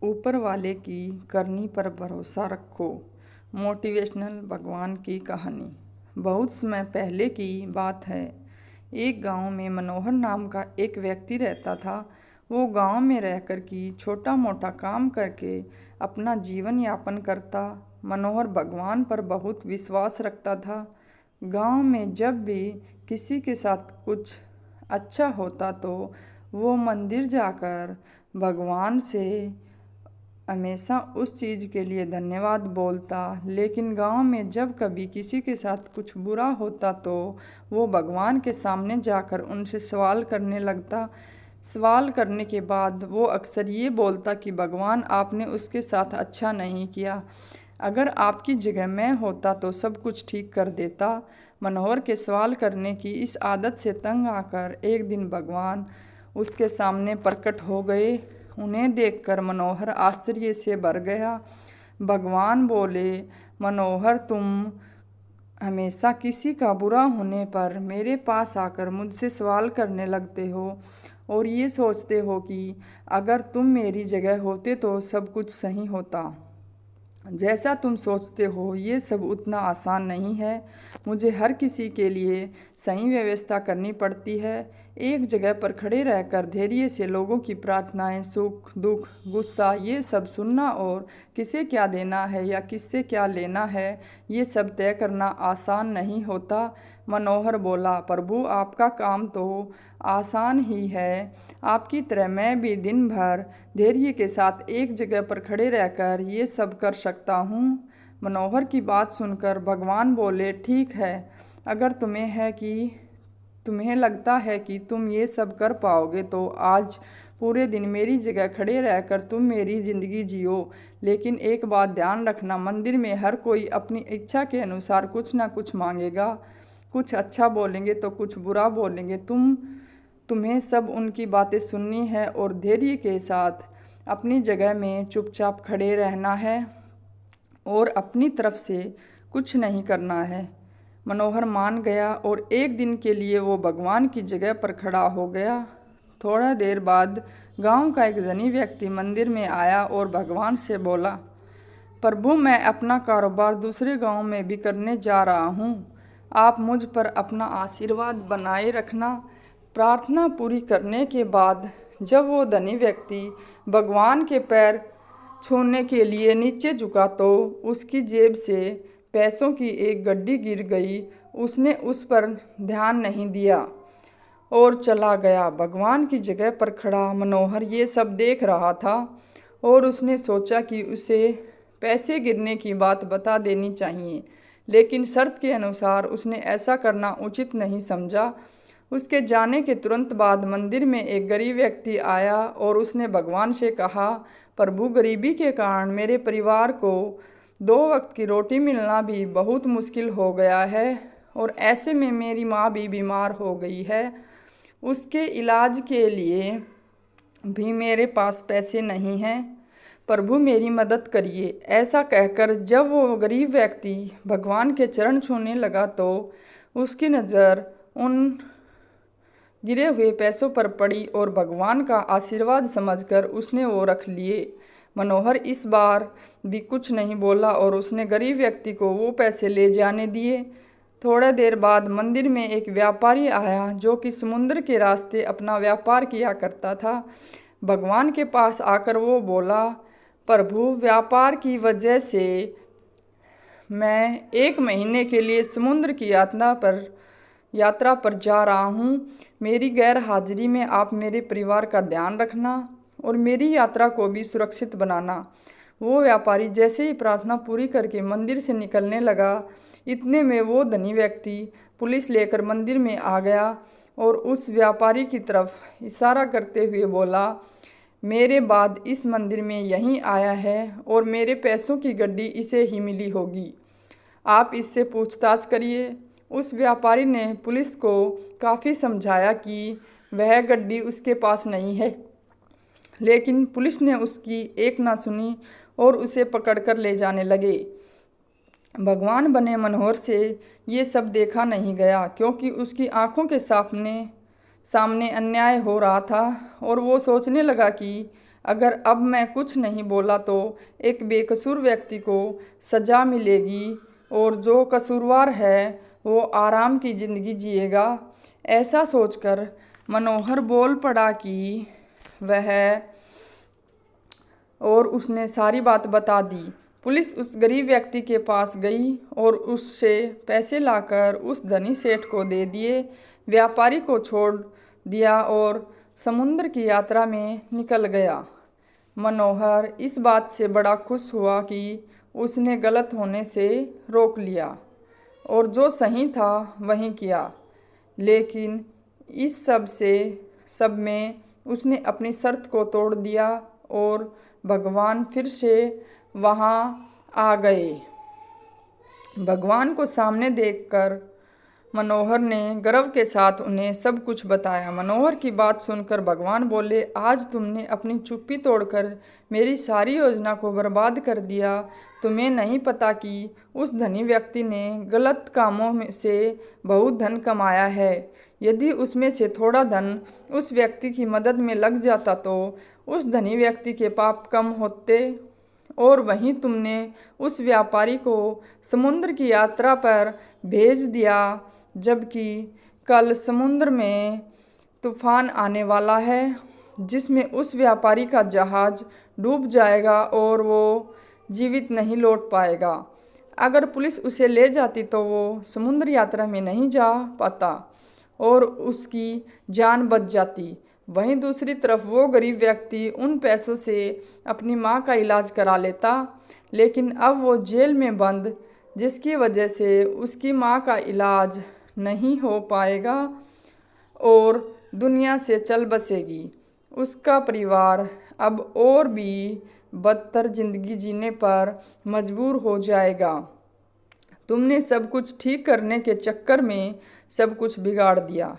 ऊपर वाले की करनी पर भरोसा रखो। मोटिवेशनल भगवान की कहानी। बहुत समय पहले की बात है। एक गांव में मनोहर नाम का एक व्यक्ति रहता था। वो गांव में रहकर की छोटा मोटा काम करके अपना जीवन यापन करता। मनोहर भगवान पर बहुत विश्वास रखता था। गांव में जब भी किसी के साथ कुछ अच्छा होता तो वो मंदिर जाकर भगवान से हमेशा उस चीज़ के लिए धन्यवाद बोलता। लेकिन गांव में जब कभी किसी के साथ कुछ बुरा होता तो वो भगवान के सामने जाकर उनसे सवाल करने लगता। सवाल करने के बाद वो अक्सर ये बोलता कि भगवान, आपने उसके साथ अच्छा नहीं किया। अगर आपकी जगह मैं होता तो सब कुछ ठीक कर देता। मनोहर के सवाल करने की इस आदत से तंग आकर एक दिन भगवान उसके सामने प्रकट हो गए। उन्हें देखकर मनोहर आश्चर्य से भर गया। भगवान बोले, मनोहर, तुम हमेशा किसी का बुरा होने पर मेरे पास आकर मुझसे सवाल करने लगते हो और ये सोचते हो कि अगर तुम मेरी जगह होते तो सब कुछ सही होता। जैसा तुम सोचते हो ये सब उतना आसान नहीं है। मुझे हर किसी के लिए सही व्यवस्था करनी पड़ती है। एक जगह पर खड़े रहकर धैर्य से लोगों की प्रार्थनाएं, सुख दुख, गुस्सा ये सब सुनना और किसे क्या देना है या किससे क्या लेना है ये सब तय करना आसान नहीं होता। मनोहर बोला, प्रभु, आपका काम तो आसान ही है। आपकी तरह मैं भी दिन भर धैर्य के साथ एक जगह पर खड़े रहकर ये सब कर सकता हूँ। मनोहर की बात सुनकर भगवान बोले, ठीक है, अगर तुम्हें लगता है कि तुम ये सब कर पाओगे तो आज पूरे दिन मेरी जगह खड़े रहकर तुम मेरी ज़िंदगी जियो। लेकिन एक बात ध्यान रखना, मंदिर में हर कोई अपनी इच्छा के अनुसार कुछ ना कुछ मांगेगा। कुछ अच्छा बोलेंगे तो कुछ बुरा बोलेंगे। तुम्हें सब उनकी बातें सुननी है और धैर्य के साथ अपनी जगह में चुपचाप खड़े रहना है और अपनी तरफ से कुछ नहीं करना है। मनोहर मान गया और एक दिन के लिए वो भगवान की जगह पर खड़ा हो गया। थोड़ा देर बाद गांव का एक धनी व्यक्ति मंदिर में आया और भगवान से बोला, प्रभु, मैं अपना कारोबार दूसरे गांव में भी करने जा रहा हूं। आप मुझ पर अपना आशीर्वाद बनाए रखना। प्रार्थना पूरी करने के बाद जब वो धनी व्यक्ति भगवान के पैर छूने के लिए नीचे झुका तो उसकी जेब से पैसों की एक गड्डी गिर गई। उसने उस पर ध्यान नहीं दिया और चला गया। भगवान की जगह पर खड़ा मनोहर ये सब देख रहा था और उसने सोचा कि उसे पैसे गिरने की बात बता देनी चाहिए, लेकिन शर्त के अनुसार उसने ऐसा करना उचित नहीं समझा। उसके जाने के तुरंत बाद मंदिर में एक गरीब व्यक्ति आया और उसने भगवान से कहा, प्रभु, गरीबी के कारण मेरे परिवार को 2 वक्त की रोटी मिलना भी बहुत मुश्किल हो गया है और ऐसे में मेरी माँ भी बीमार हो गई है। उसके इलाज के लिए भी मेरे पास पैसे नहीं हैं। प्रभु, मेरी मदद करिए। ऐसा कहकर जब वो गरीब व्यक्ति भगवान के चरण छूने लगा तो उसकी नज़र उन गिरे हुए पैसों पर पड़ी और भगवान का आशीर्वाद समझकर उसने वो रख लिए। मनोहर इस बार भी कुछ नहीं बोला और उसने गरीब व्यक्ति को वो पैसे ले जाने दिए। थोड़ा देर बाद मंदिर में एक व्यापारी आया जो कि समुद्र के रास्ते अपना व्यापार किया करता था। भगवान के पास आकर वो बोला, प्रभु, व्यापार की वजह से मैं 1 महीने के लिए समुद्र की यात्रा पर जा रहा हूँ। मेरी गैर हाजिरी में आप मेरे परिवार का ध्यान रखना और मेरी यात्रा को भी सुरक्षित बनाना। वो व्यापारी जैसे ही प्रार्थना पूरी करके मंदिर से निकलने लगा, इतने में वो धनी व्यक्ति पुलिस लेकर मंदिर में आ गया और उस व्यापारी की तरफ इशारा करते हुए बोला, मेरे बाद इस मंदिर में यहीं आया है और मेरे पैसों की गड्डी इसे ही मिली होगी। आप इससे पूछताछ करिए। उस व्यापारी ने पुलिस को काफ़ी समझाया कि वह गड्डी उसके पास नहीं है, लेकिन पुलिस ने उसकी एक ना सुनी और उसे पकड़कर ले जाने लगे। भगवान बने मनोहर से ये सब देखा नहीं गया क्योंकि उसकी आंखों के सामने अन्याय हो रहा था और वो सोचने लगा कि अगर अब मैं कुछ नहीं बोला तो एक बेकसूर व्यक्ति को सज़ा मिलेगी और जो कसूरवार है वो आराम की ज़िंदगी जिएगा। ऐसा सोचकर मनोहर बोल पड़ा कि वह और उसने सारी बात बता दी। पुलिस उस गरीब व्यक्ति के पास गई और उससे पैसे लाकर उस धनी सेठ को दे दिए। व्यापारी को छोड़ दिया और समुद्र की यात्रा में निकल गया। मनोहर इस बात से बड़ा खुश हुआ कि उसने गलत होने से रोक लिया और जो सही था वही किया। लेकिन इस सब में उसने अपनी शर्त को तोड़ दिया और भगवान फिर से वहाँ आ गए। भगवान को सामने देखकर मनोहर ने गर्व के साथ उन्हें सब कुछ बताया। मनोहर की बात सुनकर भगवान बोले, आज तुमने अपनी चुप्पी तोड़कर मेरी सारी योजना को बर्बाद कर दिया। तुम्हें नहीं पता कि उस धनी व्यक्ति ने गलत कामों में से बहुत धन कमाया है। यदि उसमें से थोड़ा धन उस व्यक्ति की मदद में लग जाता तो उस धनी व्यक्ति के पाप कम होते। और वहीं तुमने उस व्यापारी को समुद्र की यात्रा पर भेज दिया, जबकि कल समुद्र में तूफान आने वाला है जिसमें उस व्यापारी का जहाज डूब जाएगा और वो जीवित नहीं लौट पाएगा। अगर पुलिस उसे ले जाती तो वो समुद्र यात्रा में नहीं जा पाता और उसकी जान बच जाती। वहीं दूसरी तरफ वो गरीब व्यक्ति उन पैसों से अपनी माँ का इलाज करा लेता। लेकिन अब वो जेल में बंद, जिसकी वजह से उसकी माँ का इलाज नहीं हो पाएगा और दुनिया से चल बसेगी। उसका परिवार अब और भी बदतर ज़िंदगी जीने पर मजबूर हो जाएगा। तुमने सब कुछ ठीक करने के चक्कर में सब कुछ बिगाड़ दिया।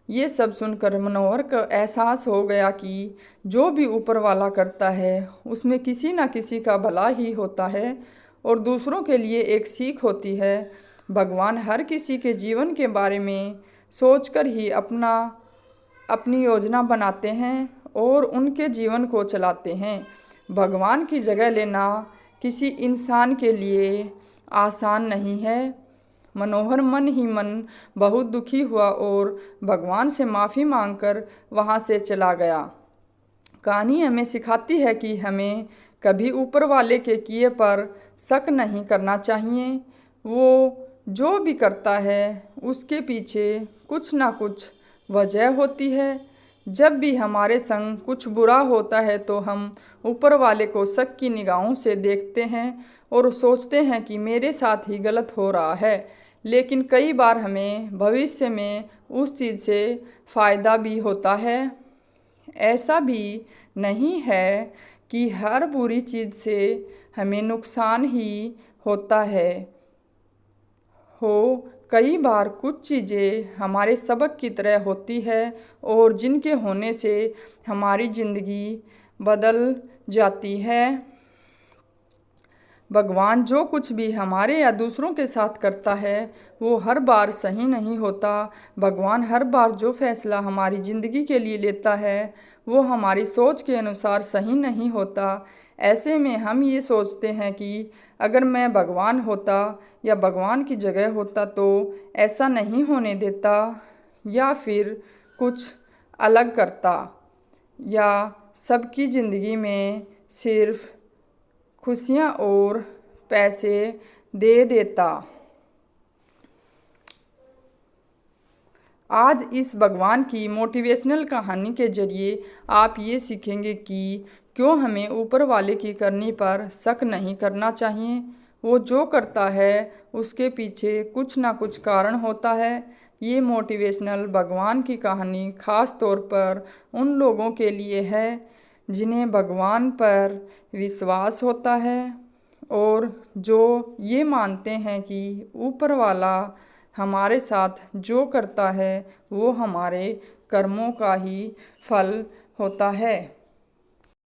ये सब सुनकर मनोहर को एहसास हो गया कि जो भी ऊपर वाला करता है उसमें किसी न किसी का भला ही होता है और दूसरों के लिए एक सीख होती है। भगवान हर किसी के जीवन के बारे में सोचकर ही अपनी योजना बनाते हैं और उनके जीवन को चलाते हैं। भगवान की जगह लेना किसी इंसान के लिए आसान नहीं है। मनोहर मन ही मन बहुत दुखी हुआ और भगवान से माफ़ी मांगकर वहाँ से चला गया। कहानी हमें सिखाती है कि हमें कभी ऊपर वाले के किए पर शक नहीं करना चाहिए। वो जो भी करता है उसके पीछे कुछ ना कुछ वजह होती है। जब भी हमारे संग कुछ बुरा होता है तो हम ऊपर वाले को शक की निगाहों से देखते हैं और सोचते हैं कि मेरे साथ ही गलत हो रहा है। लेकिन कई बार हमें भविष्य में उस चीज़ से फ़ायदा भी होता है। ऐसा भी नहीं है कि हर बुरी चीज़ से हमें नुकसान ही होता है। कई बार कुछ चीज़ें हमारे सबक की तरह होती है और जिनके होने से हमारी ज़िंदगी बदल जाती है। भगवान जो कुछ भी हमारे या दूसरों के साथ करता है वो हर बार सही नहीं होता। भगवान हर बार जो फैसला हमारी ज़िंदगी के लिए लेता है वो हमारी सोच के अनुसार सही नहीं होता। ऐसे में हम ये सोचते हैं कि अगर मैं भगवान होता या भगवान की जगह होता तो ऐसा नहीं होने देता या फिर कुछ अलग करता या सबकी ज़िंदगी में सिर्फ खुशियाँ और पैसे दे देता। आज इस भगवान की मोटिवेशनल कहानी के जरिए आप ये सीखेंगे कि क्यों हमें ऊपर वाले की करनी पर शक नहीं करना चाहिए। वो जो करता है उसके पीछे कुछ ना कुछ कारण होता है। ये मोटिवेशनल भगवान की कहानी ख़ास तौर पर उन लोगों के लिए है जिन्हें भगवान पर विश्वास होता है और जो ये मानते हैं कि ऊपर वाला हमारे साथ जो करता है वो हमारे कर्मों का ही फल होता है।